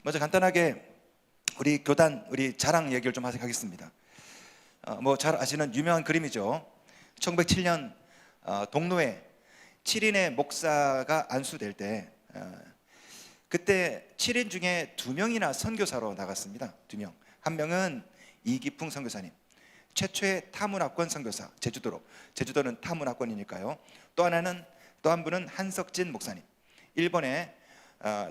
먼저 간단하게 우리 교단, 우리 자랑 얘기를 좀 하겠습니다. 뭐 잘 아시는 유명한 그림이죠. 1907년 동로에 7인의 목사가 안수될 때 그때 7인 중에 2명이나 선교사로 나갔습니다. 2명. 한 명은 이기풍 선교사님, 최초의 타문화권 선교사, 제주도는 타문화권이니까요. 또 한 분은 한석진 목사님, 일본에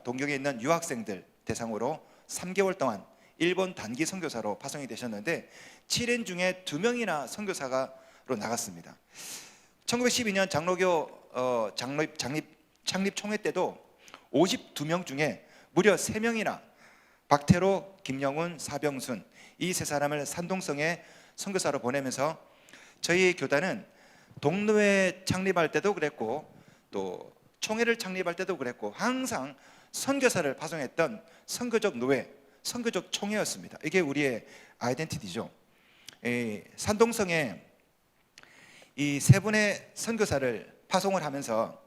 동경에 있는 유학생들 대상으로 3개월 동안 일본 단기 선교사로 파송이 되셨는데 7인 중에 2명이나 선교사로 나갔습니다. 1912년 장로교 창립 총회 때도 52명 중에 무려 3명이나 박태로, 김영훈, 사병순 이 세 사람을 산동성에 선교사로 보내면서 저희 교단은 동로회 창립할 때도 그랬고 또 총회를 창립할 때도 그랬고 항상 선교사를 파송했던 선교적 노회, 선교적 총회였습니다. 이게 우리의 아이덴티티죠. 산동성에 이 세 분의 선교사를 파송을 하면서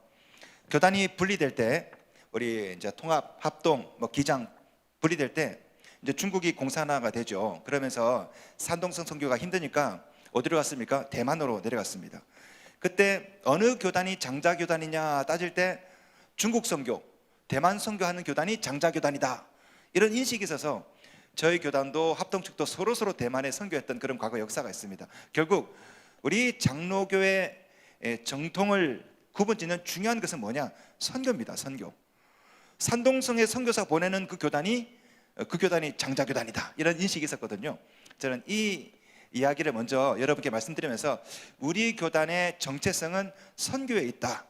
교단이 분리될 때 우리 이제 통합, 합동, 기장 분리될 때 이제 중국이 공산화가 되죠. 그러면서 산동성 선교가 힘드니까 어디로 갔습니까? 대만으로 내려갔습니다. 그때 어느 교단이 장자 교단이냐 따질 때 중국 선교, 대만 선교하는 교단이 장자 교단이다 이런 인식이 있어서 저희 교단도 합동 측도 서로 대만에 선교했던 그런 과거 역사가 있습니다. 결국 우리 장로교의 정통을 구분짓는 중요한 것은 뭐냐? 선교입니다. 선교. 산동성에 선교사 보내는 그 교단이 장자교단이다 이런 인식이 있었거든요. 저는 이 이야기를 먼저 여러분께 말씀드리면서 우리 교단의 정체성은 선교에 있다.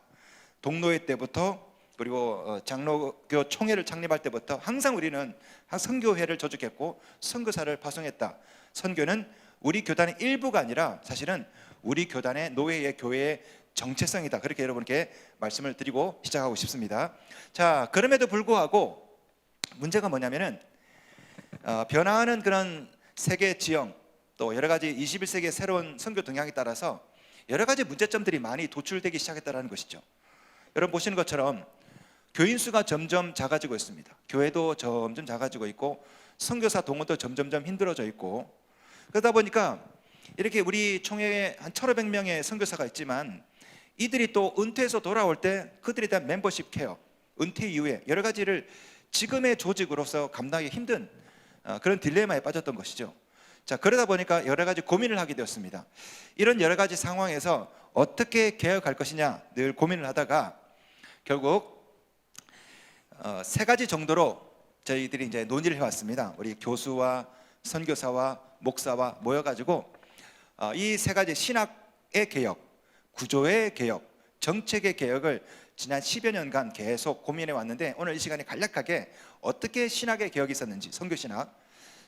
동로회 때부터 그리고 장로교 총회를 창립할 때부터 항상 우리는 선교회를 조직했고 선교사를 파송했다. 선교는 우리 교단의 일부가 아니라 사실은 우리 교단의 노회의 교회의 정체성이다. 그렇게 여러분께 말씀을 드리고 시작하고 싶습니다. 자, 그럼에도 불구하고 문제가 뭐냐면은 변화하는 그런 세계 지형 또 여러 가지 21세기의 새로운 선교 동향에 따라서 여러 가지 문제점들이 많이 도출되기 시작했다는 것이죠. 여러분 보시는 것처럼 교인 수가 점점 작아지고 있습니다. 교회도 점점 작아지고 있고 선교사 동원도 점점 힘들어져 있고 그러다 보니까 이렇게 우리 총회에 한 1,500명의 선교사가 있지만 이들이 또 은퇴해서 돌아올 때 그들에 대한 멤버십 케어, 은퇴 이후에 여러 가지를 지금의 조직으로서 감당하기 힘든 그런 딜레마에 빠졌던 것이죠. 자, 그러다 보니까 여러 가지 고민을 하게 되었습니다. 이런 여러 가지 상황에서 어떻게 개혁할 것이냐 늘 고민을 하다가 결국 3가지 정도로 저희들이 이제 논의를 해왔습니다. 우리 교수와 선교사와 목사와 모여가지고 이 3가지 신학의 개혁, 구조의 개혁, 정책의 개혁을 지난 10여 년간 계속 고민해 왔는데 오늘 이 시간에 간략하게 어떻게 신학의 개혁이 있었는지, 선교신학,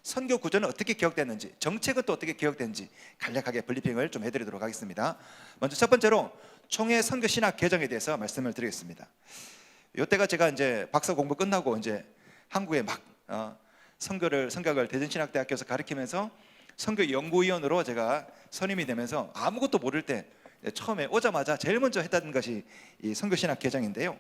선교 구조는 어떻게 개혁됐는지, 정책은 또 어떻게 개혁됐는지 간략하게 브리핑을 좀 해드리도록 하겠습니다. 먼저 첫 번째로 총회 선교신학 개정에 대해서 말씀을 드리겠습니다. 이때가 제가 이제 박사 공부 끝나고 이제 한국에 막 선교학을 대전신학대학교에서 가르치면서 선교 연구위원으로 제가 선임이 되면서 아무것도 모를 때 처음에 오자마자 제일 먼저 했던 것이 이 선교신학 개정인데요.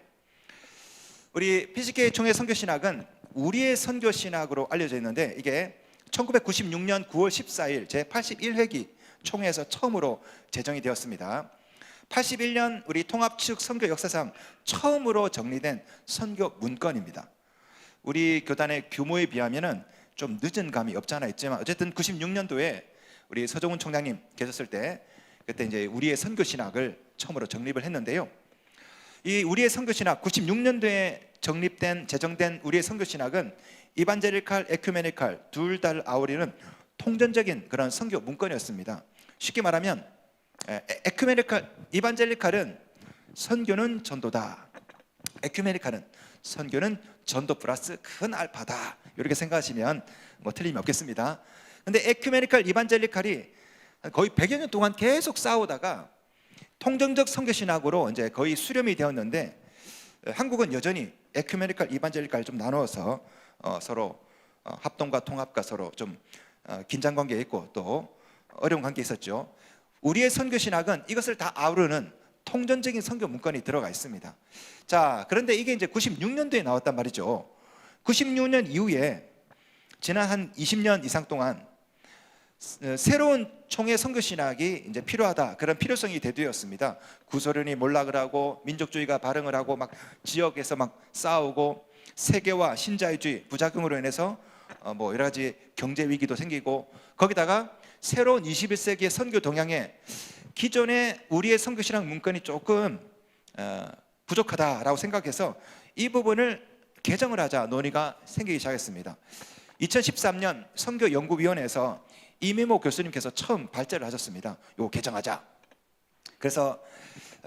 우리 PCK 총회 선교신학은 우리의 선교신학으로 알려져 있는데 이게 1996년 9월 14일 제81회기 총회에서 처음으로 제정이 되었습니다. 81년 우리 통합측 선교 역사상 처음으로 정리된 선교 문건입니다. 우리 교단의 규모에 비하면은 좀 늦은 감이 없지 않아 있지만 어쨌든 96년도에 우리 서정훈 총장님 계셨을 때 그때 이제 우리의 선교신학을 처음으로 정립을 했는데요. 이 우리의 선교신학 96년도에 제정된 우리의 선교신학은 이반제리칼, 에큐메니칼 둘 다를 아우리는 통전적인 그런 선교 문건이었습니다. 쉽게 말하면 에큐메니칼, 이반젤리칼은 선교는 전도다. 에큐메니칼은 선교는 전도 플러스 큰 알파다. 이렇게 생각하시면 틀림이 없겠습니다. 근데 에큐메니칼, 이반젤리칼이 거의 100여 년 동안 계속 싸우다가 통정적 선교신학으로 이제 거의 수렴이 되었는데 한국은 여전히 에큐메니칼, 이반젤리칼 좀 나누어서 서로 합동과 통합과 서로 좀 긴장 관계에 있고 또 어려운 관계에 있었죠. 우리의 선교신학은 이것을 다 아우르는 통전적인 선교 문건이 들어가 있습니다. 자, 그런데 이게 이제 96년도에 나왔단 말이죠. 96년 이후에 지난 한 20년 이상 동안 새로운 총회 선교 신학이 이제 필요하다, 그런 필요성이 대두였습니다. 구소련이 몰락을 하고 민족주의가 발흥을 하고 막 지역에서 막 싸우고 세계화, 신자유주의 부작용으로 인해서 뭐 여러 가지 경제 위기도 생기고, 거기다가 새로운 21세기의 선교 동향에 기존의 우리의 선교 신학 문건이 조금 부족하다라고 생각해서 이 부분을 개정을 하자 논의가 생기기 시작했습니다. 2013년 선교연구위원회에서 이미모 교수님께서 처음 발제를 하셨습니다. 이거 개정하자. 그래서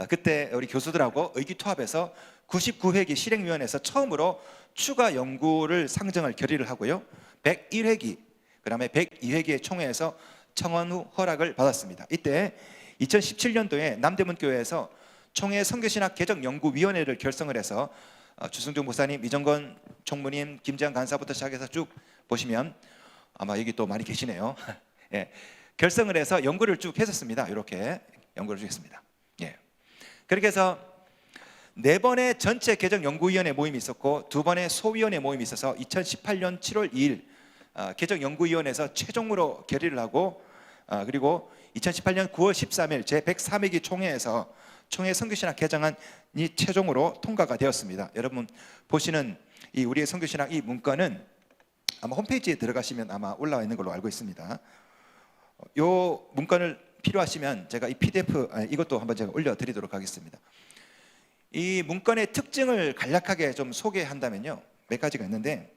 그때 우리 교수들하고 의기투합해서 99회기 실행위원회에서 처음으로 추가 연구를 상정을 결의를 하고요, 101회기 그다음에 102회기의 총회에서 청원 후 허락을 받았습니다. 이때 2017년도에 남대문교회에서 총회 선교신학 개정연구위원회를 결성을 해서 주승종 목사님, 이정건 총무님, 김재환 간사부터 시작해서 쭉 보시면 아마 여기 또 많이 계시네요. 예, 결성을 해서 연구를 쭉 했었습니다. 이렇게 연구를 쭉 했습니다. 예. 그렇게 해서 4번의 전체 개정연구위원회 모임이 있었고 2번의 소위원회 모임이 있어서 2018년 7월 2일 개정연구위원회에서 최종으로 결의를 하고, 그리고 2018년 9월 13일 제103회기 총회에서 총회 선교신학 개정안이 최종으로 통과가 되었습니다. 여러분 보시는 이 우리의 선교신학 이 문건은 아마 홈페이지에 들어가시면 아마 올라와 있는 걸로 알고 있습니다. 이 문건을 필요하시면 제가 이 PDF 이것도 한번 제가 올려드리도록 하겠습니다. 이 문건의 특징을 간략하게 좀 소개한다면요, 몇 가지가 있는데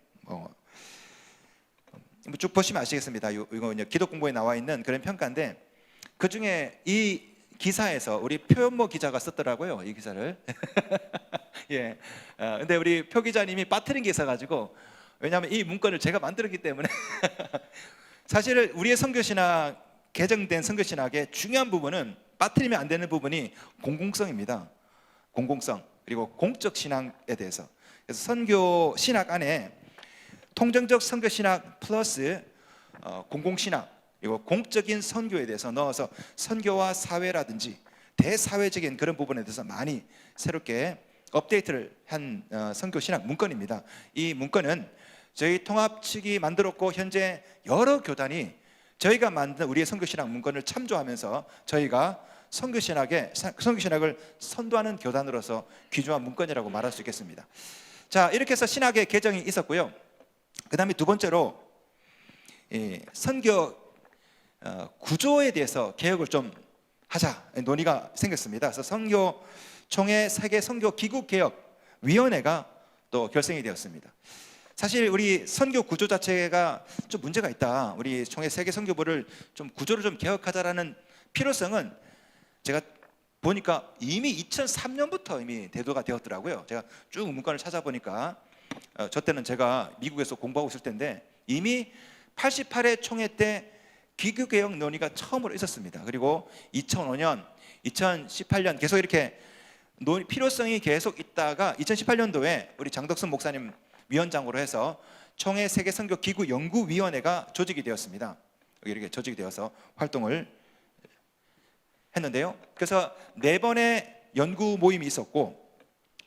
쭉 보시면 아시겠습니다. 이거 기독공부에 나와 있는 그런 평가인데, 그 중에 이 기사에서 우리 표현모 기자가 썼더라고요, 이 기사를. 예. 근데 우리 표 기자님이 빠뜨린 게 있어가지고, 왜냐하면 이 문건을 제가 만들었기 때문에 사실 우리의 선교신학, 개정된 선교신학의 중요한 부분은 빠뜨리면 안 되는 부분이 공공성입니다. 공공성, 그리고 공적 신학에 대해서. 그래서 선교 신학 안에 통정적 선교 신학 플러스 공공 신학, 그리고 공적인 선교에 대해서 넣어서 선교와 사회라든지 대사회적인 그런 부분에 대해서 많이 새롭게 업데이트를 한 선교 신학 문건입니다. 이 문건은 저희 통합 측이 만들었고, 현재 여러 교단이 저희가 만든 우리의 선교 신학 문건을 참조하면서 저희가 선교 신학을 선도하는 교단으로서 귀중한 문건이라고 말할 수 있겠습니다. 자, 이렇게 해서 신학의 개정이 있었고요. 그 다음에 두 번째로 선교 구조에 대해서 개혁을 좀 하자 논의가 생겼습니다. 그래서 선교 총회 세계 선교 기구 개혁 위원회가 또 결성이 되었습니다. 사실 우리 선교 구조 자체가 좀 문제가 있다, 우리 총회 세계 선교부를 좀 구조를 좀 개혁하자라는 필요성은 제가 보니까 이미 2003년부터 이미 대두가 되었더라고요. 제가 쭉 문건을 찾아보니까 저 때는 제가 미국에서 공부하고 있을 때인데 이미 88회 총회 때 기구개혁 논의가 처음으로 있었습니다. 그리고 2005년, 2018년 계속 이렇게 필요성이 계속 있다가 2018년도에 우리 장덕순 목사님 위원장으로 해서 총회 세계 선교 기구 연구위원회가 조직이 되었습니다. 이렇게 조직이 되어서 활동을 했는데요. 그래서 4번의 연구 모임이 있었고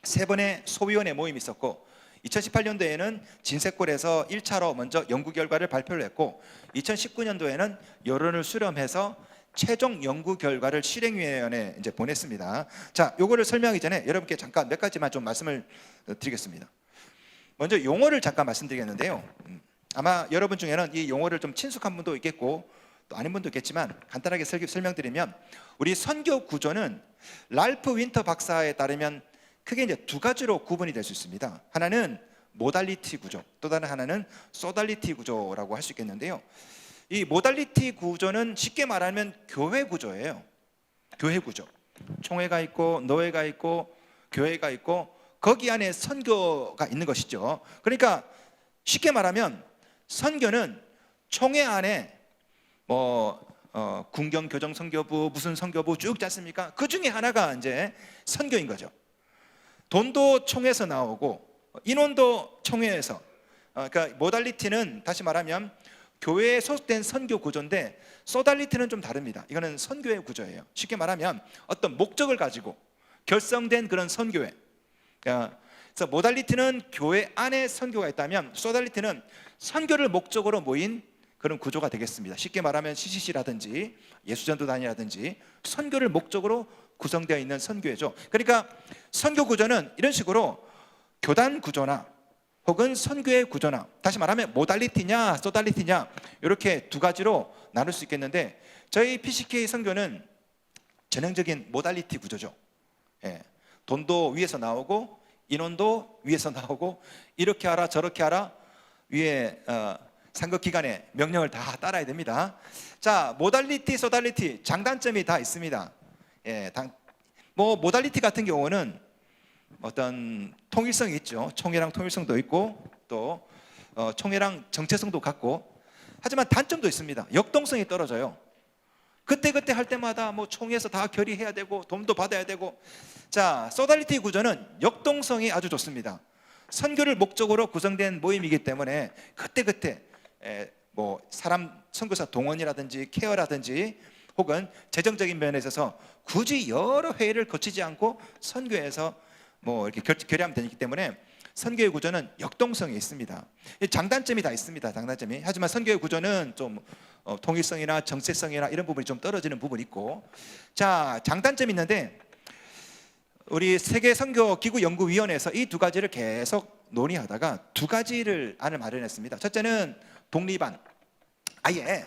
3번의 소위원회 모임이 있었고, 2018년도에는 진세골에서 1차로 먼저 연구 결과를 발표를 했고, 2019년도에는 여론을 수렴해서 최종 연구 결과를 실행위원회에 이제 보냈습니다. 자, 요거를 설명하기 전에 여러분께 잠깐 몇 가지만 좀 말씀을 드리겠습니다. 먼저 용어를 잠깐 말씀드리겠는데요. 아마 여러분 중에는 이 용어를 좀 친숙한 분도 있겠고 또 아닌 분도 있겠지만 간단하게 설명드리면, 우리 선교 구조는 랄프 윈터 박사에 따르면 크게 이제 2가지로 구분이 될 수 있습니다. 하나는 모달리티 구조, 또 다른 하나는 소달리티 구조라고 할 수 있겠는데요. 이 모달리티 구조는 쉽게 말하면 교회 구조예요. 교회 구조. 총회가 있고 노회가 있고 교회가 있고 거기 안에 선교가 있는 것이죠. 그러니까 쉽게 말하면 선교는 총회 안에 군경교정선교부 무슨 선교부 쭉 있지 않습니까? 그 중에 하나가 이제 선교인 거죠. 돈도 총회에서 나오고 인원도 총회에서, 그러니까 모달리티는 다시 말하면 교회에 소속된 선교 구조인데 소달리티는 좀 다릅니다. 이거는 선교의 구조예요. 쉽게 말하면 어떤 목적을 가지고 결성된 그런 선교회. 그래서 그래서 모달리티는 교회 안에 선교가 있다면 소달리티는 선교를 목적으로 모인 그런 구조가 되겠습니다. 쉽게 말하면 CCC라든지 예수전도단이라든지 선교를 목적으로 구성되어 있는 선교회죠. 그러니까 선교 구조는 이런 식으로 교단 구조나 혹은 선교회 구조나, 다시 말하면 모달리티냐 소달리티냐 이렇게 두 가지로 나눌 수 있겠는데, 저희 PCK 선교는 전형적인 모달리티 구조죠. 예, 돈도 위에서 나오고 인원도 위에서 나오고 이렇게 하라 저렇게 하라 위에 상급기관의 명령을 다 따라야 됩니다. 자, 모달리티 소달리티 장단점이 다 있습니다. 예, 모달리티 같은 경우는 어떤 통일성이 있죠. 총회랑 통일성도 있고 또 총회랑 정체성도 갖고, 하지만 단점도 있습니다. 역동성이 떨어져요. 그때 할 때마다 뭐 총회에서 다 결의해야 되고 돈도 받아야 되고. 자, 소달리티 구조는 역동성이 아주 좋습니다. 선교를 목적으로 구성된 모임이기 때문에 그때 뭐 사람 선교사 동원이라든지 케어라든지 혹은 재정적인 면에 있어서 굳이 여러 회의를 거치지 않고 선교에서 뭐 이렇게 결의하면 되기 때문에 선교의 구조는 역동성이 있습니다. 장단점이 다 있습니다. 장단점이. 하지만 선교의 구조는 좀 통일성이나 정체성이나 이런 부분이 좀 떨어지는 부분이 있고. 자, 장단점이 있는데 우리 세계 선교 기구 연구위원회에서 이 두 가지를 계속 논의하다가 두 가지를 안을 마련했습니다. 첫째는 독립안, 아예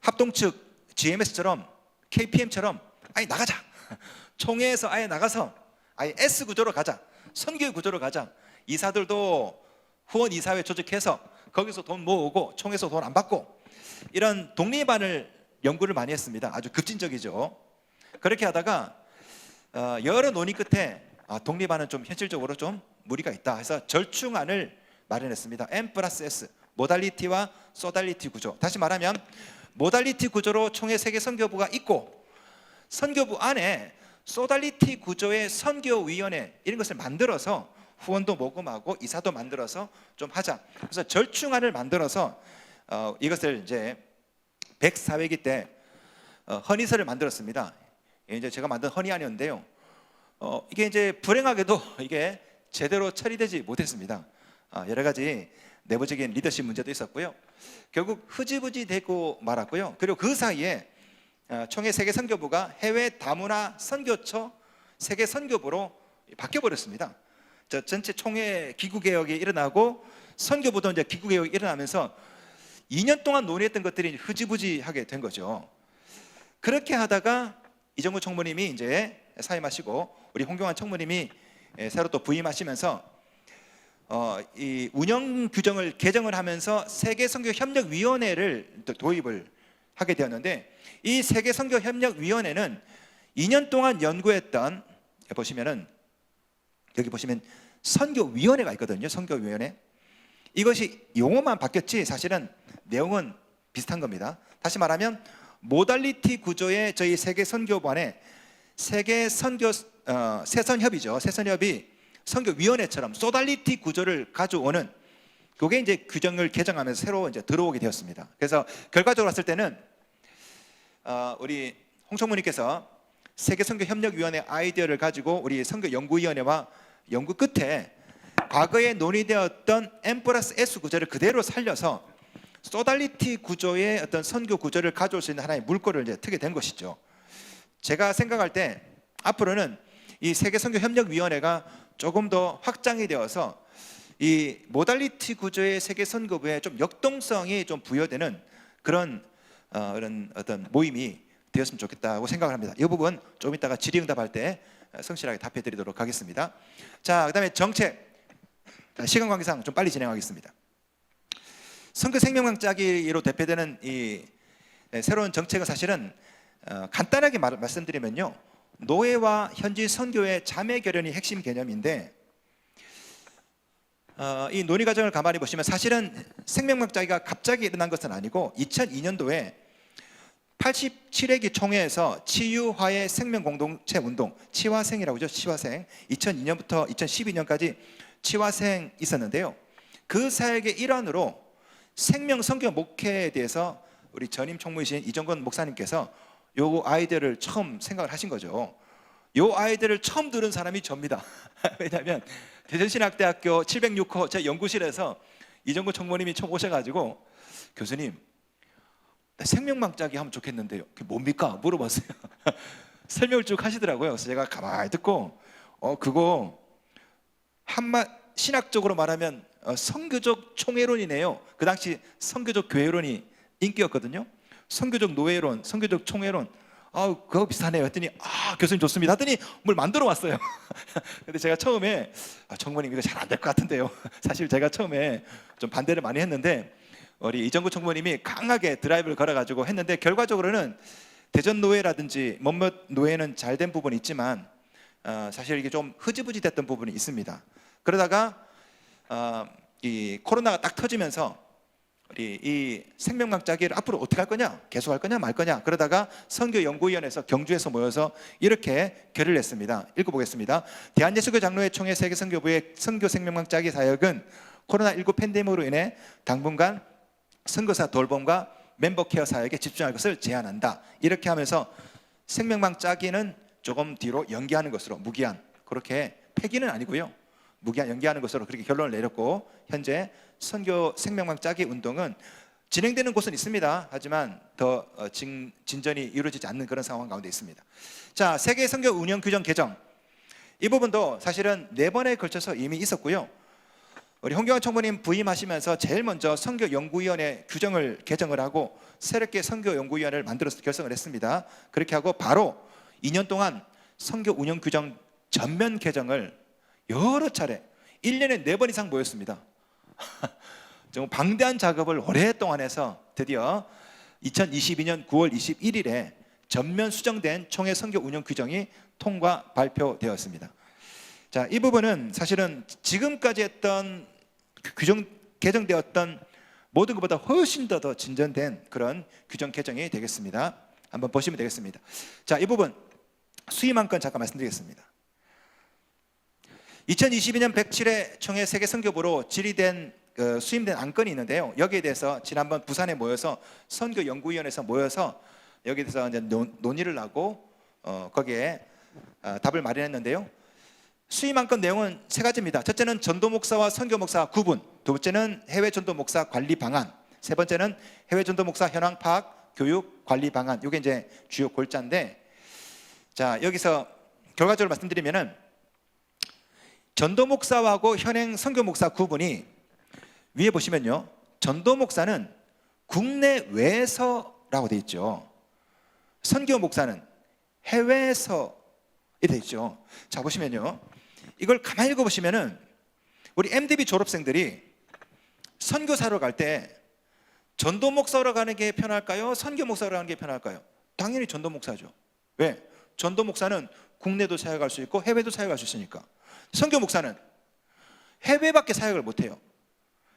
합동 측 GMS처럼 KPM처럼 아예 나가자. 총회에서 아예 나가서 아예 S 구조로 가자. 선교의 구조로 가자. 이사들도 후원 이사회 조직해서 거기서 돈 모으고 총회에서 돈 안 받고, 이런 독립안을 연구를 많이 했습니다. 아주 급진적이죠. 그렇게 하다가 여러 논의 끝에 독립안은 좀 현실적으로 좀 무리가 있다 해서 절충안을 마련했습니다. M+S, 모달리티와 소달리티 구조. 다시 말하면 모달리티 구조로 총회 세계 선교부가 있고 선교부 안에 소달리티 구조의 선교위원회 이런 것을 만들어서 후원도 모금하고 이사도 만들어서 좀 하자. 그래서 절충안을 만들어서 이것을 이제 104회기 때 헌의서를 만들었습니다. 이제 제가 만든 헌의안이었는데요. 이게 이제 불행하게도 이게 제대로 처리되지 못했습니다. 여러 가지 내부적인 리더십 문제도 있었고요. 결국 흐지부지 되고 말았고요. 그리고 그 사이에 총회 세계 선교부가 해외 다문화 선교처 세계 선교부로 바뀌어 버렸습니다. 전체 총회 기구 개혁이 일어나고 선교부도 이제 기구 개혁이 일어나면서 2년 동안 논의했던 것들이 흐지부지하게 된 거죠. 그렇게 하다가 이정구 총무님이 이제 사임하시고 우리 홍경환 총무님이 새로 또 부임하시면서 이 운영 규정을 개정을 하면서 세계 선교 협력 위원회를 또 도입을 하게 되었는데, 이 세계 선교 협력 위원회는 2년 동안 연구했던, 보시면은 여기 보시면 선교위원회가 있거든요. 선교위원회. 이것이 용어만 바뀌었지 사실은 내용은 비슷한 겁니다. 다시 말하면 모달리티 구조의 저희 세계 선교반에 세계 선교 세선협이죠. 세선협이 선교위원회처럼 소달리티 구조를 가져오는, 그게 이제 규정을 개정하면서 새로 이제 들어오게 되었습니다. 그래서 결과적으로 봤을 때는 우리 홍 총무님께서 세계 선교 협력위원회 아이디어를 가지고 우리 선교 연구위원회와 연구 끝에 과거에 논의되었던 M+S 구조를 그대로 살려서 소달리티 구조의 어떤 선교 구조를 가져올 수 있는 하나의 물꼬를 이제 트게 된 것이죠. 제가 생각할 때 앞으로는 이 세계 선교 협력위원회가 조금 더 확장이 되어서 이 모달리티 구조의 세계 선교부에 좀 역동성이 좀 부여되는 그런 어떤 모임이 되었으면 좋겠다고 생각을 합니다. 이 부분 좀 이따가 질의응답할 때 성실하게 답해드리도록 하겠습니다. 자, 그다음에 정책. 시간 관계상 좀 빨리 진행하겠습니다. 선교 생명강 짜기로 대표되는 이 새로운 정책은 사실은 간단하게 말씀드리면요, 노예와 현지 선교의 자매 결연이 핵심 개념인데, 이 논의 과정을 가만히 보시면 사실은 생명강 짜기가 갑자기 일어난 것은 아니고 2002년도에 87회기 총회에서 치유화의 생명공동체 운동, 치화생이라고 하죠. 치화생. 2002년부터 2012년까지 치화생 있었는데요. 그 사역의 일환으로 생명 선교 목회에 대해서 우리 전임 총무이신 이정건 목사님께서 요 아이디어를 처음 생각을 하신 거죠. 요 아이디어를 처음 들은 사람이 접니다. 왜냐하면 대전신학대학교 706호 제 연구실에서 이정구 총무님이 총 오셔가지고 교수님 생명망짜기 하면 좋겠는데요. 그게 뭡니까? 물어봤어요. 설명을 쭉 하시더라고요. 그래서 제가 가만히 듣고 그거 신학적으로 말하면 선교적 총회론이네요. 그 당시 선교적 교회론이 인기였거든요. 선교적 노예론, 선교적 총회론. 그거 비슷하네요. 했더니 교수님 좋습니다. 하더니 뭘 만들어 왔어요. 근데 제가 처음에 총무님 이거 잘 안 될 것 같은데요. 사실 제가 처음에 좀 반대를 많이 했는데 우리 이정구 총무님이 강하게 드라이브를 걸어가지고 했는데 결과적으로는 대전 노예라든지 몇몇 노예는 잘 된 부분이 있지만 사실 이게 좀 흐지부지 됐던 부분이 있습니다. 그러다가 이 코로나가 딱 터지면서 우리 이 생명망짜기를 앞으로 어떻게 할 거냐, 계속할 거냐 말 거냐, 그러다가 선교연구위원회에서 경주에서 모여서 이렇게 결의를 했습니다. 읽어보겠습니다. 대한예수교장로회 총회 세계선교부의 선교 생명망짜기 사역은 코로나19 팬데믹으로 인해 당분간 선교사 돌봄과 멤버 케어 사역에 집중할 것을 제안한다. 이렇게 하면서 생명망짜기는 조금 뒤로 연기하는 것으로, 무기한, 그렇게 폐기는 아니고요, 무기한 연기하는 것으로 그렇게 결론을 내렸고, 현재 선교 생명망짜기 운동은 진행되는 곳은 있습니다. 하지만 더 진전이 이루어지지 않는 그런 상황 가운데 있습니다. 자, 세계 선교 운영 규정 개정, 이 부분도 사실은 4번에 걸쳐서 이미 있었고요. 우리 홍경환 총무님 부임하시면서 제일 먼저 선교연구위원회 규정을 개정을 하고 새롭게 선교연구위원회를 만들어서 결성을 했습니다. 그렇게 하고 바로 2년 동안 선교 운영 규정 전면 개정을 여러 차례 1년에 4번 이상 모였습니다. 좀 방대한 작업을 오랫동안 해서 드디어 2022년 9월 21일에 전면 수정된 총회 선교 운영 규정이 통과 발표되었습니다. 자, 이 부분은 사실은 지금까지 했던 규정 개정되었던 모든 것보다 훨씬 더 진전된 그런 규정 개정이 되겠습니다. 한번 보시면 되겠습니다. 자, 이 부분 수임 안건 잠깐 말씀드리겠습니다. 2022년 107회 총회 세계선교부로 질의된 수임된 안건이 있는데요. 여기에 대해서 지난번 부산에 모여서 선교연구위원회에서 모여서 여기에 대해서 이제 논의를 하고 거기에 답을 마련했는데요. 수임 안건 내용은 3가지입니다. 첫째는 전도 목사와 선교 목사 구분, 두 번째는 해외 전도 목사 관리 방안, 세 번째는 해외 전도 목사 현황 파악, 교육 관리 방안. 이게 이제 주요 골자인데, 자, 여기서 결과적으로 말씀드리면은 전도 목사하고 현행 선교 목사 구분이 위에 보시면요, 전도 목사는 국내외에서라고 되어 있죠. 선교 목사는 해외에서 되어 있죠. 자, 보시면요, 이걸 가만히 읽어보시면은 우리 MDB 졸업생들이 선교사로 갈 때 전도 목사로 가는 게 편할까요? 선교 목사로 가는 게 편할까요? 당연히 전도 목사죠. 왜? 전도 목사는 국내도 사역할 수 있고 해외도 사역할 수 있으니까. 선교 목사는 해외밖에 사역을 못해요.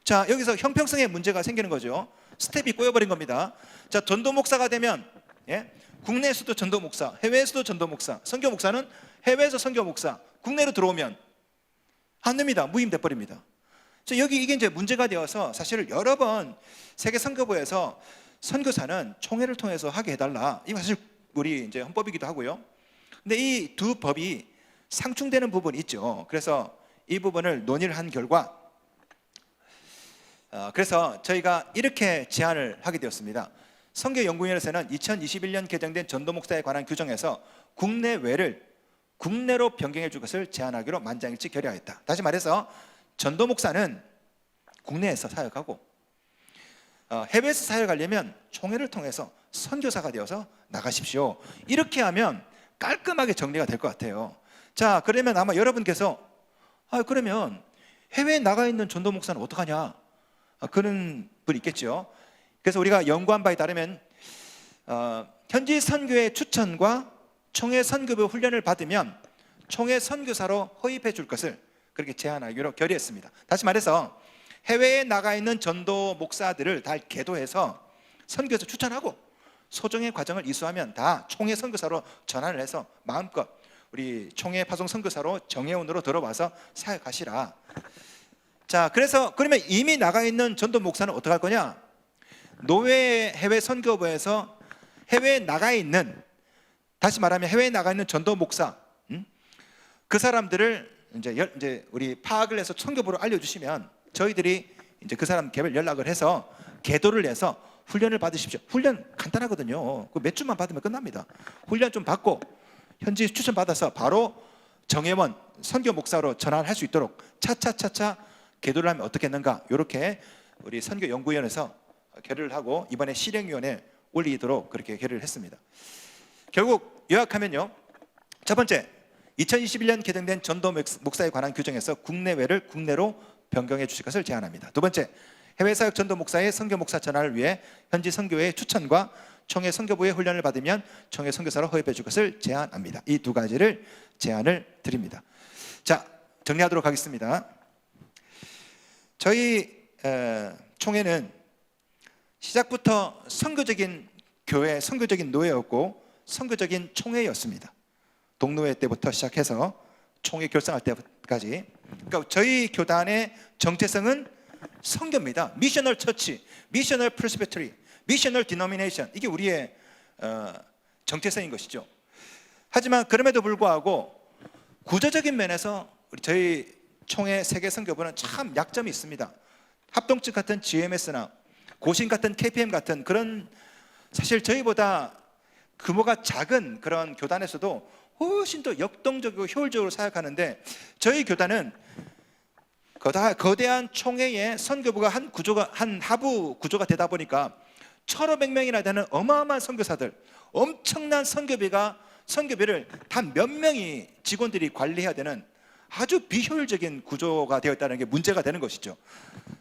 자, 여기서 형평성의 문제가 생기는 거죠. 스텝이 꼬여버린 겁니다. 자, 전도 목사가 되면 국내에서도 전도 목사, 해외에서도 전도 목사, 선교 목사는 해외에서 선교 목사, 국내로 들어오면 안 됩니다. 무임돼 버립니다. 여기 이게 이제 문제가 되어서 사실 여러 번 세계 선교부에서 선교사는 총회를 통해서 하게 해달라. 이거 사실 우리 이제 헌법이기도 하고요. 근데 이 두 법이 상충되는 부분이 있죠. 그래서 이 부분을 논의를 한 결과, 그래서 저희가 이렇게 제안을 하게 되었습니다. 선교연구위원회에서는 2021년 개정된 전도 목사에 관한 규정에서 국내외를 국내로 변경해 줄 것을 제안하기로 만장일치 결의하였다. 다시 말해서 전도 목사는 국내에서 사역하고 해외에서 사역하려면 총회를 통해서 선교사가 되어서 나가십시오. 이렇게 하면 깔끔하게 정리가 될 것 같아요. 자, 그러면 아마 여러분께서 그러면 해외에 나가 있는 전도 목사는 어떡하냐, 그런 분이 있겠죠. 그래서 우리가 연구한 바에 따르면 현지 선교의 추천과 총회 선교부 훈련을 받으면 총회 선교사로 허입해 줄 것을 그렇게 제안하기로 결의했습니다. 다시 말해서 해외에 나가 있는 전도 목사들을 다 계도해서 선교에서 추천하고 소정의 과정을 이수하면 다 총회 선교사로 전환을 해서 마음껏 우리 총회 파송 선교사로 정회원으로 들어와서 사역하시라. 자, 그래서 그러면 이미 나가 있는 전도 목사는 어떻게 할 거냐? 노외 해외 선교부에서 해외에 나가 있는, 다시 말하면 해외에 나가 있는 전도 목사, 그 사람들을 이제 우리 파악을 해서 선교부로 알려주시면 저희들이 이제 그 사람 개별 연락을 해서 계도를 해서 훈련을 받으십시오. 훈련 간단하거든요. 그 몇 주만 받으면 끝납니다. 훈련 좀 받고 현지 추천 받아서 바로 정회원 선교 목사로 전환할 수 있도록 차차차차 계도를 하면 어떻겠는가, 이렇게 우리 선교연구위원회에서 결의를 하고 이번에 실행위원회에 올리도록 그렇게 결의를 했습니다. 결국 요약하면요, 첫 번째, 2021년 개정된 전도 목사에 관한 규정에서 국내외를 국내로 변경해 주실 것을 제안합니다. 두 번째, 해외 사역 전도 목사의 선교 목사 전환을 위해 현지 선교회의 추천과 총회 선교부의 훈련을 받으면 총회 선교사로 허입해 줄 것을 제안합니다. 이 두 가지를 제안을 드립니다. 자, 정리하도록 하겠습니다. 저희 총회는 시작부터 선교적인 교회, 선교적인 노예였고 선교적인 총회였습니다. 동노회 때부터 시작해서 총회 결성할 때까지. 그러니까 저희 교단의 정체성은 선교입니다. 미셔널 처치, 미셔널 프레스비터리, 미셔널 디노미네이션, 이게 우리의 정체성인 것이죠. 하지만 그럼에도 불구하고 구조적인 면에서 저희 총회 세계 선교부는 참 약점이 있습니다. 합동측 같은 GMS나 고신 같은 KPM 같은 그런, 사실 저희보다 규모가 작은 그런 교단에서도 훨씬 더 역동적이고 효율적으로 사역하는데, 저희 교단은 거대한 총회의 선교부가 한 하부 구조가 되다 보니까 1,500명이나 되는 어마어마한 선교사들, 엄청난 선교비를 단 몇 명이 직원들이 관리해야 되는 아주 비효율적인 구조가 되었다는 게 문제가 되는 것이죠.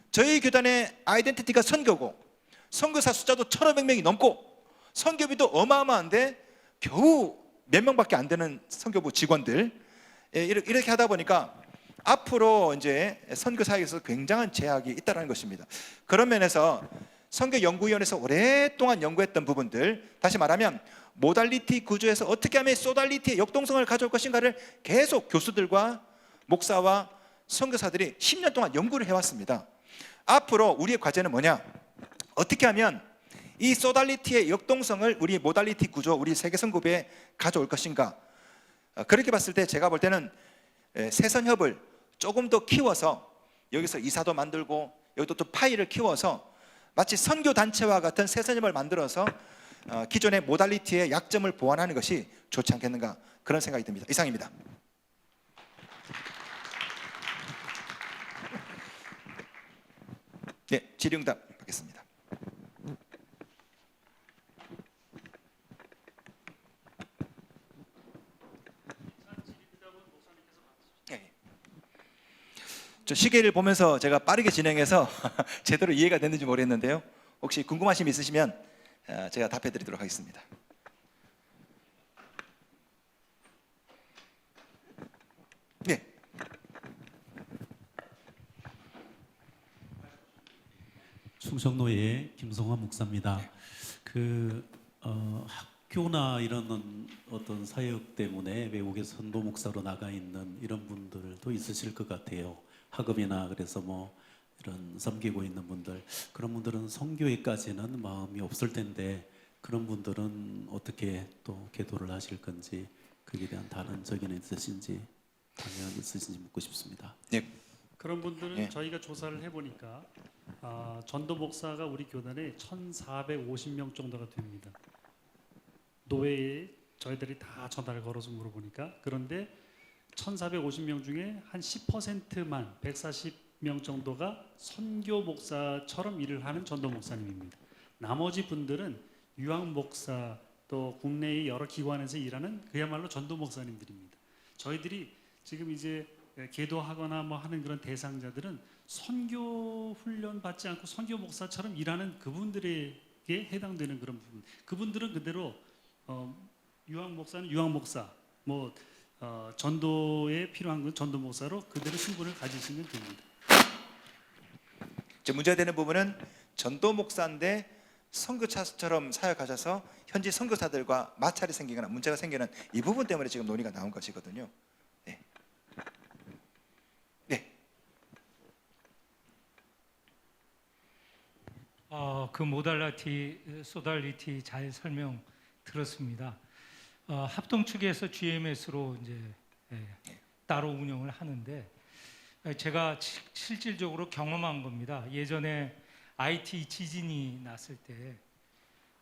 저희 교단의 아이덴티티가 선교고 선교사 숫자도 1,500명이 넘고 선교비도 어마어마한데 겨우 몇 명밖에 안 되는 선교부 직원들, 이렇게 하다 보니까 앞으로 이제 선교 사역에서 굉장한 제약이 있다는 것입니다. 그런 면에서 선교연구위원회에서 오랫동안 연구했던 부분들, 다시 말하면 모달리티 구조에서 어떻게 하면 소달리티의 역동성을 가져올 것인가를 계속 교수들과 목사와 선교사들이 10년 동안 연구를 해왔습니다. 앞으로 우리의 과제는 뭐냐? 어떻게 하면 이 소달리티의 역동성을 우리 모달리티 구조, 우리 세계선교부에 가져올 것인가? 그렇게 봤을 때 제가 볼 때는 세선협을 조금 더 키워서 여기서 이사도 만들고 여기도 또 파이를 키워서 마치 선교단체와 같은 세선협을 만들어서 기존의 모달리티의 약점을 보완하는 것이 좋지 않겠는가, 그런 생각이 듭니다. 이상입니다. 네, 질의응답 받겠습니다. 저 시계를 보면서 제가 빠르게 진행해서 제대로 이해가 됐는지 모르겠는데요, 혹시 궁금하신 점 있으시면 제가 답해 드리도록 하겠습니다. 네. 충청노예 김성환 목사입니다. 학교나 이런 어떤 사역 때문에 외국에 선도 목사로 나가 있는 이런 분들도 있으실 것 같아요. 학업이나 그래서 뭐 이런 섬기고 있는 분들, 그런 분들은 선교회까지는 마음이 없을 텐데 그런 분들은 어떻게 또 계도를 하실 건지, 그에 대한 다른 적용이 있으신지, 방향이 있으신지 묻고 싶습니다. 네. 그런 분들은 네. 저희가 조사를 해보니까 전도 목사가 우리 교단에 1,450명 정도가 됩니다. 노예에 저희들이 다 전화를 걸어서 물어보니까, 그런데 1,450명 중에 한 10%만 140명 정도가 선교 목사처럼 일을 하는 전도 목사님입니다. 나머지 분들은 유학 목사, 또 국내의 여러 기관에서 일하는 그야말로 전도 목사님들입니다. 저희들이 지금 이제 계도하거나 뭐 하는 그런 대상자들은 선교 훈련 받지 않고 선교 목사처럼 일하는 그분들에게 해당되는 그런 부분. 그분들은 그대로 유학 목사는 유학 목사, 뭐 전도에 필요한 건 전도 목사로 그대로 신분을 가지시면 됩니다. 문제되는 부분은 전도 목사인데 선교사처럼 사역하셔서 현지 선교사들과 마찰이 생기거나 문제가 생기는 이 부분 때문에 지금 논의가 나온 것이거든요. 네. 네. 그 모달리티, 소달리티 잘 설명 들었습니다. 합동 측에서 GMS로 이제 따로 운영을 하는데 제가 실질적으로 경험한 겁니다. 예전에 IT 지진이 났을 때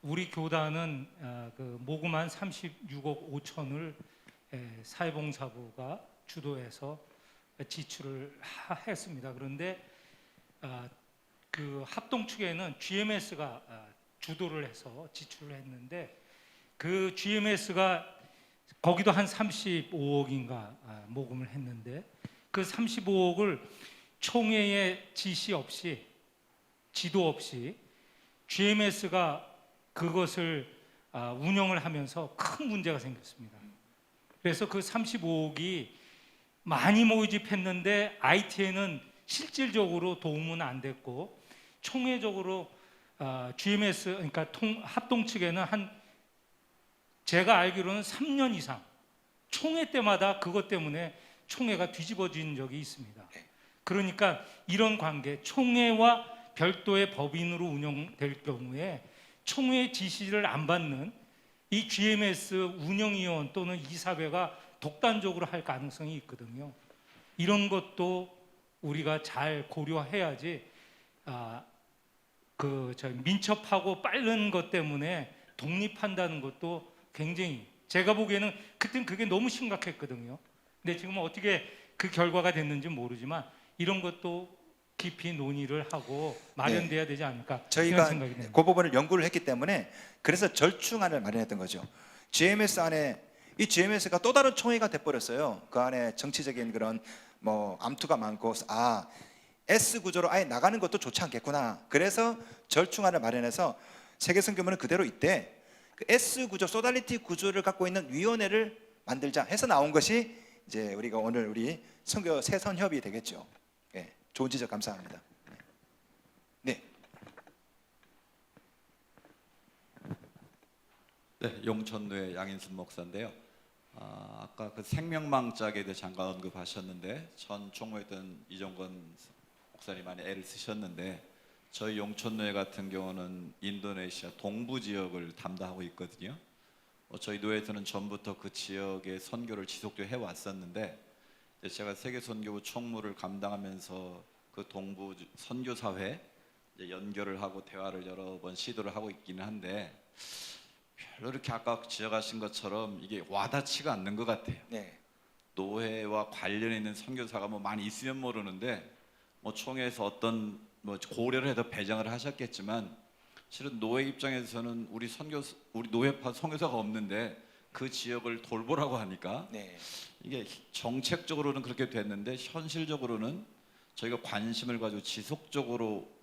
우리 교단은 그 모금한 36억 5천을 사회봉사부가 주도해서 지출을 했습니다. 그런데 그 합동 측에는 GMS가 주도를 해서 지출을 했는데 그 GMS가 거기도 한 35억인가 모금을 했는데 그 35억을 총회의 지시 없이 지도 없이 GMS가 그것을 운영을 하면서 큰 문제가 생겼습니다. 그래서 그 35억이 많이 모집했는데 IT에는 실질적으로 도움은 안 됐고 총회적으로 GMS 그러니까 합동 측에는 한 제가 알기로는 3년 이상 총회 때마다 그것 때문에 총회가 뒤집어진 적이 있습니다. 그러니까 이런 관계, 총회와 별도의 법인으로 운영될 경우에 총회 지시를 안 받는 이 GMS 운영위원 또는 이사회가 독단적으로 할 가능성이 있거든요. 이런 것도 우리가 잘 고려해야지 민첩하고 빠른 것 때문에 독립한다는 것도 굉장히 제가 보기에는 그때는 그게 너무 심각했거든요. 근데 지금은 어떻게 그 결과가 됐는지 모르지만 이런 것도 깊이 논의를 하고 마련돼야 되지 않을까 이런 저희가 생각이 듭니다. 그 부분을 연구를 했기 때문에 그래서 절충안을 마련했던 거죠. GMS 안에 이 GMS가 또 다른 총회가 돼버렸어요. 그 안에 정치적인 그런 뭐 암투가 많고 S 구조로 아예 나가는 것도 좋지 않겠구나. 그래서 절충안을 마련해서 세계 선교문은 그대로 있대. 그 S 구조, 소달리티 구조를 갖고 있는 위원회를 만들자 해서 나온 것이 이제 우리가 오늘 우리 선교 새선협이 되겠죠. 예, 좋은 지적 감사합니다. 네. 네, 용천로의 양인순 목사인데요. 아까 그 생명망짝에 대해 잠깐 언급하셨는데 전 총무였던 이종건 목사님 많이 애를 쓰셨는데 저희 용천로회 같은 경우는 인도네시아 동부 지역을 담당하고 있거든요. 저희 노회에서는 전부터 그 지역의 선교를 지속적으로 해왔었는데 제가 세계선교부 총무를 감당하면서 그 동부 선교사회 연결을 하고 대화를 여러 번 시도를 하고 있기는 한데 별로 이렇게 아까 지적하신 것처럼 이게 와닿지가 않는 것 같아요. 네. 노회와 관련해 있는 선교사가 뭐 많이 있으면 모르는데 뭐 총회에서 어떤 뭐 고려를 해서 배정을 하셨겠지만 실은 노회 입장에서는 우리 노회파 선교사가 없는데 그 지역을 돌보라고 하니까 네. 이게 정책적으로는 그렇게 됐는데 현실적으로는 저희가 관심을 가지고 지속적으로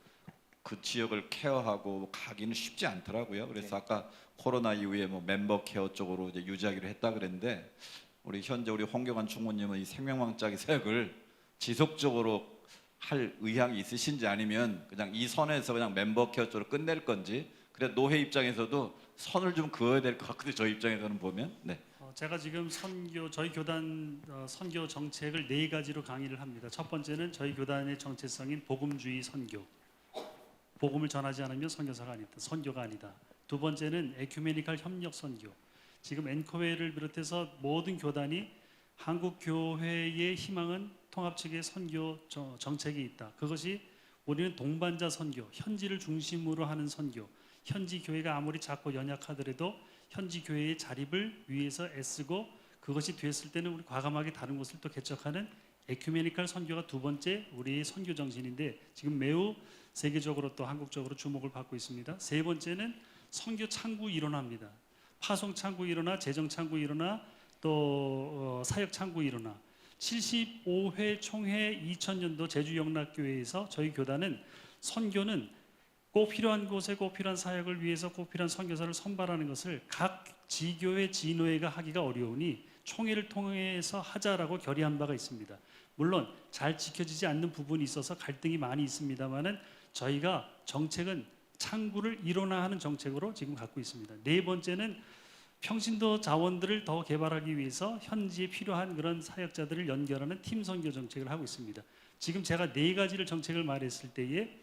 그 지역을 케어하고 가기는 쉽지 않더라고요. 그래서 네. 아까 코로나 이후에 뭐 멤버 케어 쪽으로 이제 유지하기로 했다 그랬는데 현재 우리 홍경환 총무님은 이 생명망짝의 사역을 지속적으로 할 의향이 있으신지 아니면 그냥 이 선에서 그냥 멤버 케어 쪽으로 끝낼 건지 그래 노회 입장에서도 선을 좀 그어야 될 것 같거든요. 저희 입장에서는 보면 네. 제가 지금 저희 교단 선교 정책을 4가지로 강의를 합니다. 첫 번째는 저희 교단의 정체성인 복음주의 선교. 복음을 전하지 않으면 선교사가 아니다. 선교가 아니다. 두 번째는 에큐메니컬 협력 선교. 지금 엔코웨를 비롯해서 모든 교단이 한국 교회의 희망은 통합 측의 선교 정책이 있다. 그것이 우리는 동반자 선교, 현지를 중심으로 하는 선교. 현지 교회가 아무리 작고 연약하더라도 현지 교회의 자립을 위해서 애쓰고 그것이 됐을 때는 우리 과감하게 다른 곳을 또 개척하는 에큐메니컬 선교가 두 번째 우리의 선교 정신인데 지금 매우 세계적으로 또 한국적으로 주목을 받고 있습니다. 세 번째는 선교 창구 일원화입니다. 파송 창구 일원화, 재정 창구 일원화, 또 사역 창구 일원화. 75회 총회 2000년도 제주영락교회에서 저희 교단은 선교는 꼭 필요한 곳에 꼭 필요한 사역을 위해서 꼭 필요한 선교사를 선발하는 것을 각 지교회 지노회가 하기가 어려우니 총회를 통해서 하자라고 결의한 바가 있습니다. 물론 잘 지켜지지 않는 부분이 있어서 갈등이 많이 있습니다만은 저희가 정책은 창구를 일원화하는 정책으로 지금 갖고 있습니다. 네 번째는 평신도 자원들을 더 개발하기 위해서 현지에 필요한 그런 사역자들을 연결하는 팀 선교 정책을 하고 있습니다. 지금 제가 4가지를 정책을 말했을 때에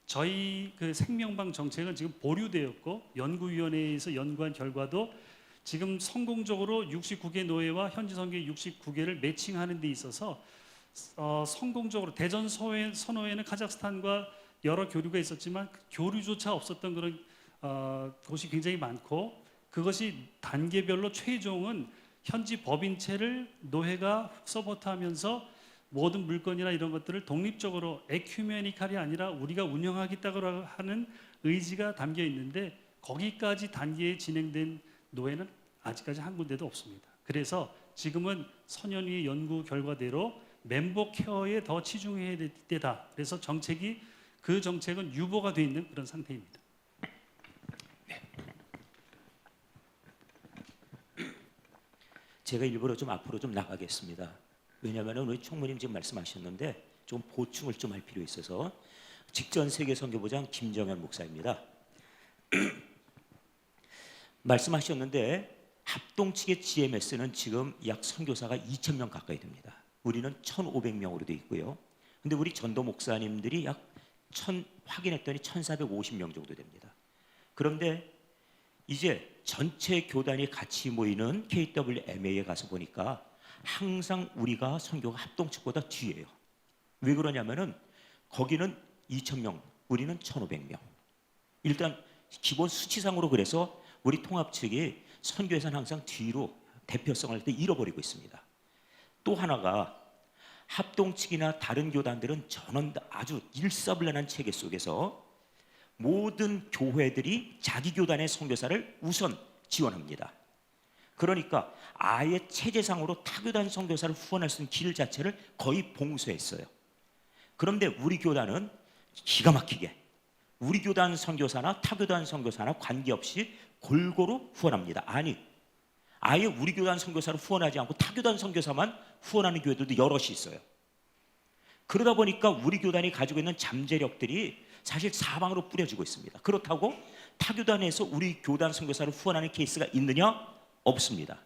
저희 그 생명방 정책은 지금 보류되었고 연구위원회에서 연구한 결과도 지금 성공적으로 69개 노회와 현지 선교 69개를 매칭하는 데 있어서 성공적으로 대전 선호회는 카자흐스탄과 여러 교류가 있었지만 그 교류조차 없었던 그런 곳이 굉장히 많고, 그것이 단계별로 최종은 현지 법인체를 노회가 서포트하면서 모든 물건이나 이런 것들을 독립적으로 에큐메니칼이 아니라 우리가 운영하겠다고 하는 의지가 담겨 있는데, 거기까지 단계에 진행된 노회는 아직까지 한 군데도 없습니다. 그래서 지금은 선현위의 연구 결과대로 멤버 케어에 더 치중해야 될 때다. 그래서 그 정책은 유보가 돼 있는 그런 상태입니다. 제가 일부러 좀 앞으로 좀 나가겠습니다. 왜냐하면 우리 총무님 지금 말씀하셨는데 좀 보충을 좀 할 필요 있어서. 직전 세계선교부장 김정현 목사입니다. 말씀하셨는데 합동 측의 GMS는 지금 약 선교사가 2,000명 가까이 됩니다. 우리는 1,500명으로 돼 있고요. 근데 우리 전도 목사님들이 확인했더니 1,450명 정도 됩니다. 그런데 이제 전체 교단이 같이 모이는 KWMA에 가서 보니까 항상 우리가 선교가 합동 측보다 뒤에요. 왜 그러냐면은 거기는 2,000명, 우리는 1,500명. 일단 기본 수치상으로 그래서 우리 통합 측이 선교에서는 항상 뒤로 대표성을 할 때 잃어버리고 있습니다. 또 하나가 합동 측이나 다른 교단들은 전원 아주 일사불란한 체계 속에서 모든 교회들이 자기 교단의 선교사를 우선 지원합니다. 그러니까 아예 체제상으로 타교단 선교사를 후원할 수 있는 길 자체를 거의 봉쇄했어요. 그런데 우리 교단은 기가 막히게 우리 교단 선교사나 타교단 선교사나 관계없이 골고루 후원합니다. 아니, 아예 우리 교단 선교사를 후원하지 않고 타교단 선교사만 후원하는 교회들도 여럿이 있어요. 그러다 보니까 우리 교단이 가지고 있는 잠재력들이 사실 사방으로 뿌려지고 있습니다. 그렇다고 타교단에서 우리 교단 선교사를 후원하는 케이스가 있느냐? 없습니다.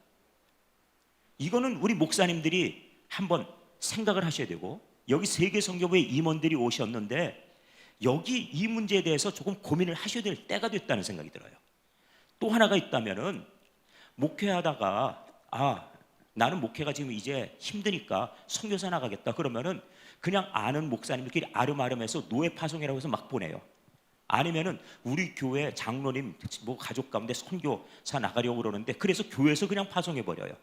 이거는 우리 목사님들이 한번 생각을 하셔야 되고, 여기 세계선교부의 임원들이 오셨는데 여기 이 문제에 대해서 조금 고민을 하셔야 될 때가 됐다는 생각이 들어요. 또 하나가 있다면은 목회하다가 나는 목회가 지금 이제 힘드니까 선교사 나가겠다 그러면은 그냥 아는 목사님들끼리 아름아름해서 노예 파송이라고 해서 막 보내요. 아니면은 우리 교회 장로님 뭐 가족 가운데 선교사 나가려고 그러는데 그래서 교회에서 그냥 파송해 버려요.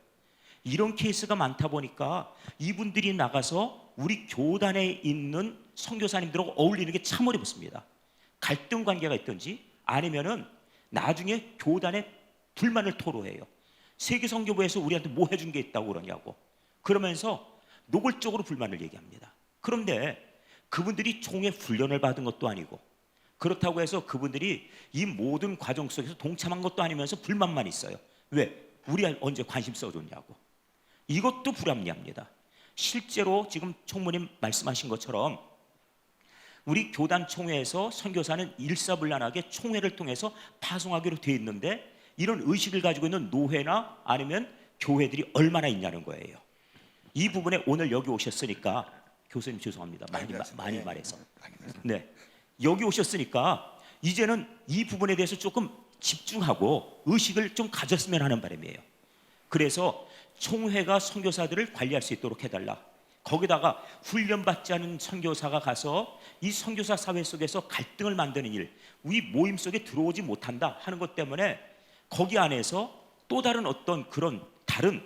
이런 케이스가 많다 보니까 이분들이 나가서 우리 교단에 있는 선교사님들하고 어울리는 게 참 어렵습니다. 갈등 관계가 있든지 아니면은 나중에 교단에 불만을 토로해요. 세계선교부에서 우리한테 뭐 해준 게 있다고 그러냐고. 그러면서 노골적으로 불만을 얘기합니다. 그런데 그분들이 총회 훈련을 받은 것도 아니고, 그렇다고 해서 그분들이 이 모든 과정 속에서 동참한 것도 아니면서 불만만 있어요. 왜? 우리 언제 관심 써줬냐고. 이것도 불합리합니다. 실제로 지금 총무님 말씀하신 것처럼 우리 교단 총회에서 선교사는 일사불란하게 총회를 통해서 파송하기로 되어 있는데 이런 의식을 가지고 있는 노회나 아니면 교회들이 얼마나 있냐는 거예요. 이 부분에 오늘 여기 오셨으니까, 교수님 죄송합니다. 많이 말해서. 네, 여기 오셨으니까 이제는 이 부분에 대해서 조금 집중하고 의식을 좀 가졌으면 하는 바람이에요. 그래서 총회가 선교사들을 관리할 수 있도록 해달라. 거기다가 훈련받지 않은 선교사가 가서 이 선교사 사회 속에서 갈등을 만드는 일, 우리 모임 속에 들어오지 못한다 하는 것 때문에 거기 안에서 또 다른 어떤 그런 다른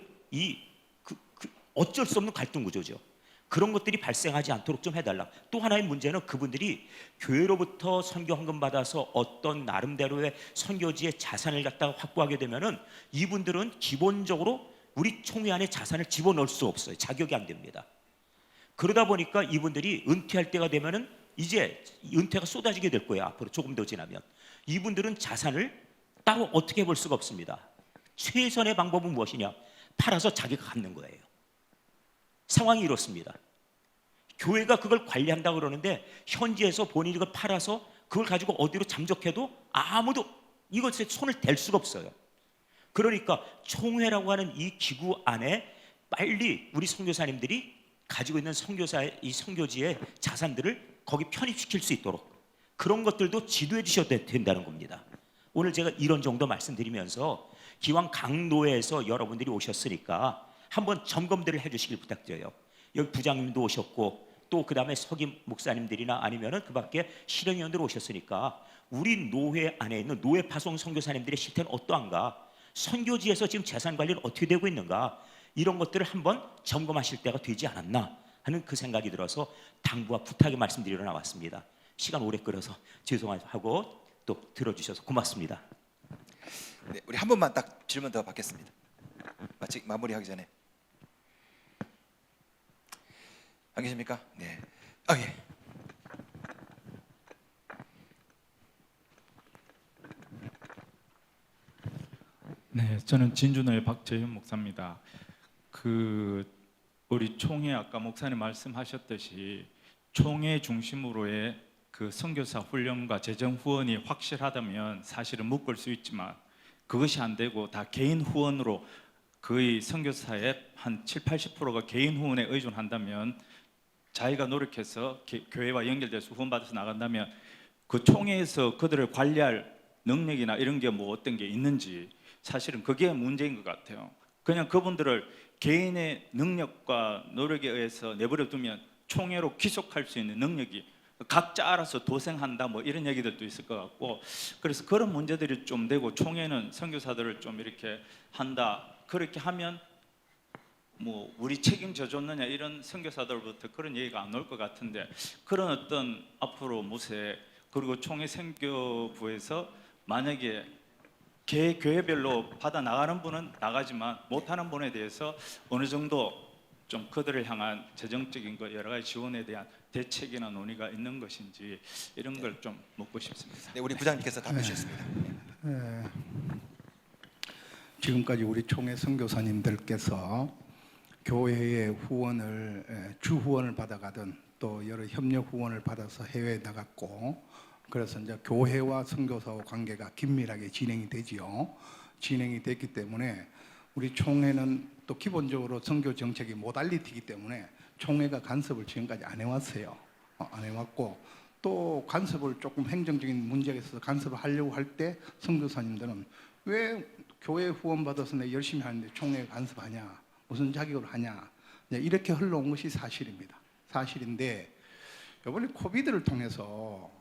어쩔 수 없는 갈등 구조죠. 그런 것들이 발생하지 않도록 좀 해달라. 또 하나의 문제는 그분들이 교회로부터 선교 헌금 받아서 어떤 나름대로의 선교지의 자산을 갖다가 확보하게 되면은 이분들은 기본적으로 우리 총회 안에 자산을 집어넣을 수 없어요. 자격이 안 됩니다. 그러다 보니까 이분들이 은퇴할 때가 되면은 이제 은퇴가 쏟아지게 될 거예요. 앞으로 조금 더 지나면 이분들은 자산을 따로 어떻게 볼 수가 없습니다. 최선의 방법은 무엇이냐? 팔아서 자기가 갖는 거예요. 상황이 이렇습니다. 교회가 그걸 관리한다고 그러는데 현지에서 본인이 그걸 팔아서 그걸 가지고 어디로 잠적해도 아무도 이것에 손을 댈 수가 없어요. 그러니까 총회라고 하는 이 기구 안에 빨리 우리 선교사님들이 가지고 있는 선교사의 이 선교지의 자산들을 거기 편입시킬 수 있도록 그런 것들도 지도해 주셔야 된다는 겁니다. 오늘 제가 이런 정도 말씀드리면서 기왕 강노회에서 여러분들이 오셨으니까 한번 점검들을 해주시길 부탁드려요. 여기 부장님도 오셨고 또 그다음에 서기 목사님들이나 아니면은 그밖에 실행위원들 오셨으니까 우리 노회 안에 있는 노회 파송 선교사님들의 실태는 어떠한가? 선교지에서 지금 재산 관리는 어떻게 되고 있는가? 이런 것들을 한번 점검하실 때가 되지 않았나 하는 그 생각이 들어서 당부와 부탁의 말씀드리러 나왔습니다. 시간 오래 끌어서 죄송하고 또 들어주셔서 고맙습니다. 네, 우리 한 번만 딱 질문 더 받겠습니다. 마치 마무리하기 전에 안 계십니까? 네. 예. 네, 저는 진주노회 박재윤 목사입니다. 우리 총회 아까 목사님 말씀하셨듯이 총회 중심으로의 그 선교사 훈련과 재정 후원이 확실하다면 사실은 묶을 수 있지만 그것이 안 되고 다 개인 후원으로 거의 선교사의 한 70~80%가 개인 후원에 의존한다면 자기가 노력해서 교회와 연결돼서 후원받아서 나간다면 그 총회에서 그들을 관리할 능력이나 이런 게 뭐 어떤 게 있는지 사실은 그게 문제인 것 같아요. 그냥 그분들을 개인의 능력과 노력에 의해서 내버려 두면 총회로 귀속할 수 있는 능력이 각자 알아서 도생한다 뭐 이런 얘기들도 있을 것 같고 그래서 그런 문제들이 좀 되고 총회는 선교사들을 좀 이렇게 한다 그렇게 하면 뭐 우리 책임져 줬느냐 이런 선교사들부터 그런 얘기가 안 나올 것 같은데 그런 어떤 앞으로 모색 그리고 총회 선교부에서 만약에 개 교회별로 받아 나가는 분은 나가지만 못하는 분에 대해서 어느 정도 좀 그들을 향한 재정적인 것 여러 가지 지원에 대한 대책이나 논의가 있는 것인지 이런 걸 좀 묻고 싶습니다. 네, 우리 부장님께서 답해 주셨습니다. 지금까지 우리 총회 선교사님들께서 교회의 후원을 주 후원을 받아가든 또 여러 협력 후원을 받아서 해외에 나갔고 그래서 이제 교회와 선교사와 관계가 긴밀하게 진행이 되지요. 진행이 됐기 때문에 우리 총회는 또 기본적으로 선교 정책이 모달리티이기 때문에 총회가 간섭을 지금까지 안 해왔어요. 안 해왔고 또 간섭을 조금 행정적인 문제가 있어서 간섭을 하려고 할 때 선교사님들은 왜 교회 후원 받아서 내 열심히 하는데 총회에 간섭하냐, 무슨 자격으로 하냐 이렇게 흘러온 것이 사실입니다. 사실인데 이번에 코비드를 통해서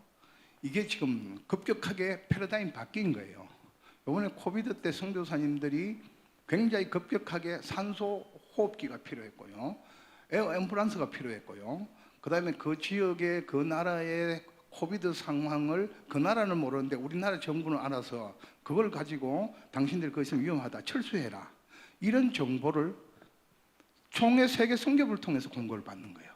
이게 지금 급격하게 패러다임 바뀐 거예요. 이번에 코비드 때 선교사님들이 굉장히 급격하게 산소 호흡기가 필요했고요, 에어 앰뷸런스가 필요했고요. 그다음에 그 지역의 그 나라의 코비드 상황을 그 나라는 모르는데 우리나라 정부는 알아서 그걸 가지고 당신들 거기서 위험하다 철수해라 이런 정보를 총회 세계 선교부를 통해서 공고를 받는 거예요.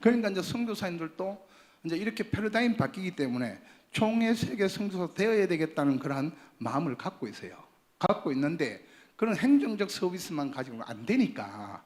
그러니까 이제 선교사님들도 이제 이렇게 패러다임 바뀌기 때문에 총회 세계 선교사 되어야 되겠다는 그러한 마음을 갖고 있어요. 갖고 있는데 그런 행정적 서비스만 가지고는 안 되니까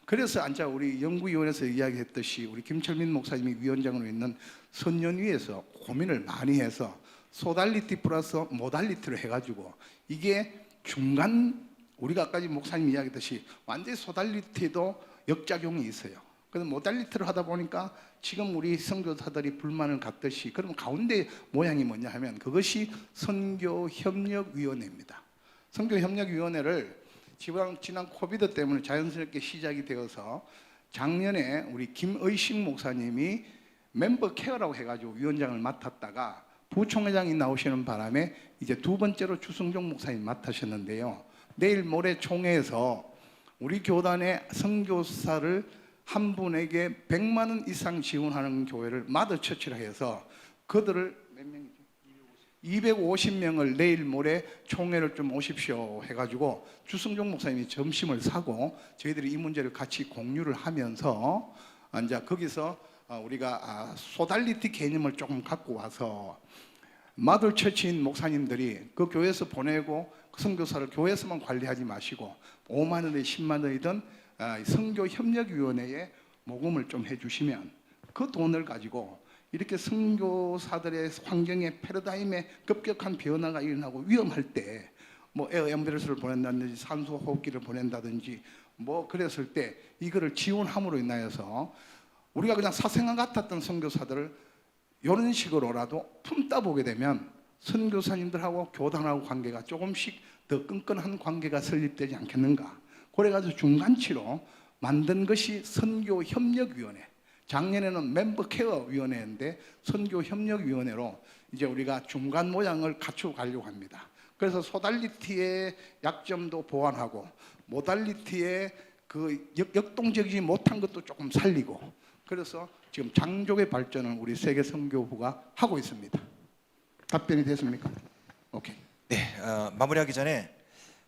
그래서 이제 우리 연구위원회에서 이야기했듯이 우리 김철민 목사님이 위원장으로 있는 선연위에서 고민을 많이 해서 소달리티 플러스 모달리티를 해가지고 이게 중간 우리가 아까 목사님 이야기했듯이 완전히 소달리티도 역작용이 있어요. 그래서 모달리티를 하다 보니까 지금 우리 선교사들이 불만을 갖듯이 그럼 가운데 모양이 뭐냐 하면 그것이 선교협력위원회입니다. 선교협력위원회를 지난 코비드 때문에 자연스럽게 시작이 되어서 작년에 우리 김의식 목사님이 멤버 케어라고 해가지고 위원장을 맡았다가 부총회장이 나오시는 바람에 이제 두 번째로 주승종 목사님 맡으셨는데요. 내일 모레 총회에서 우리 교단의 선교사를 한 분에게 100만 원 이상 지원하는 교회를 마더 처치라 해서 그들을 몇 명이죠? 250명을 내일 모레 총회를 좀 오십시오 해가지고 주승종 목사님이 점심을 사고 저희들이 이 문제를 같이 공유를 하면서 이제 거기서 우리가 소달리티 개념을 조금 갖고 와서 마더 처치인 목사님들이 그 교회에서 보내고 그 선교사를 교회에서만 관리하지 마시고 5만 원이든 10만 원이든 선교협력위원회에 모금을 좀 해주시면 그 돈을 가지고 이렇게 선교사들의 환경의 패러다임에 급격한 변화가 일어나고 위험할 때 뭐 에어 앰뷸런스를 보낸다든지 산소 호흡기를 보낸다든지 뭐 그랬을 때 이거를 지원함으로 인하여서 우리가 그냥 사생아 같았던 선교사들을 이런 식으로라도 품다 보게 되면 선교사님들하고 교단하고 관계가 조금씩 더 끈끈한 관계가 설립되지 않겠는가. 그래가지고 중간치로 만든 것이 선교협력위원회. 작년에는 멤버케어위원회인데 선교협력위원회로 이제 우리가 중간 모양을 갖추어 가려고 합니다. 그래서 소달리티의 약점도 보완하고 모달리티의 그 역동적이지 못한 것도 조금 살리고, 그래서 지금 장족의 발전을 우리 세계선교부가 하고 있습니다. 답변이 됐습니까? 오케이. 네, 마무리하기 전에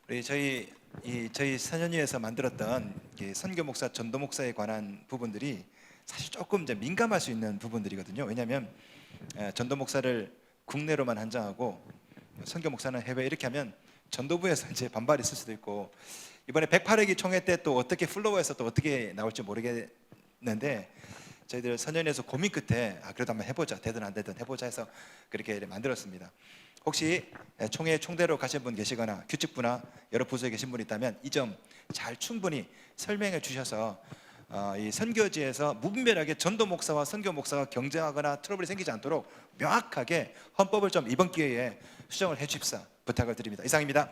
우리 저희 선현위에서 만들었던 이 선교 목사, 전도 목사에 관한 부분들이 사실 조금 이제 민감할 수 있는 부분들이거든요. 왜냐하면 전도 목사를 국내로만 한정하고 선교 목사는 해외 이렇게 하면 전도부에서 이제 반발이 있을 수도 있고, 이번에 108회기 총회 때 또 어떻게 플로우에서 또 어떻게 나올지 모르겠는데 저희들 선현위에서 고민 끝에 그래도 한번 해보자, 되든 안 되든 해보자 해서 그렇게 만들었습니다. 혹시 총회 총대로 가신 분 계시거나 규칙부나 여러 부서에 계신 분 있다면 이 점 잘 충분히 설명해 주셔서 이 선교지에서 무분별하게 전도 목사와 선교 목사가 경쟁하거나 트러블이 생기지 않도록 명확하게 헌법을 좀 이번 기회에 수정을 해 주십사 부탁을 드립니다. 이상입니다.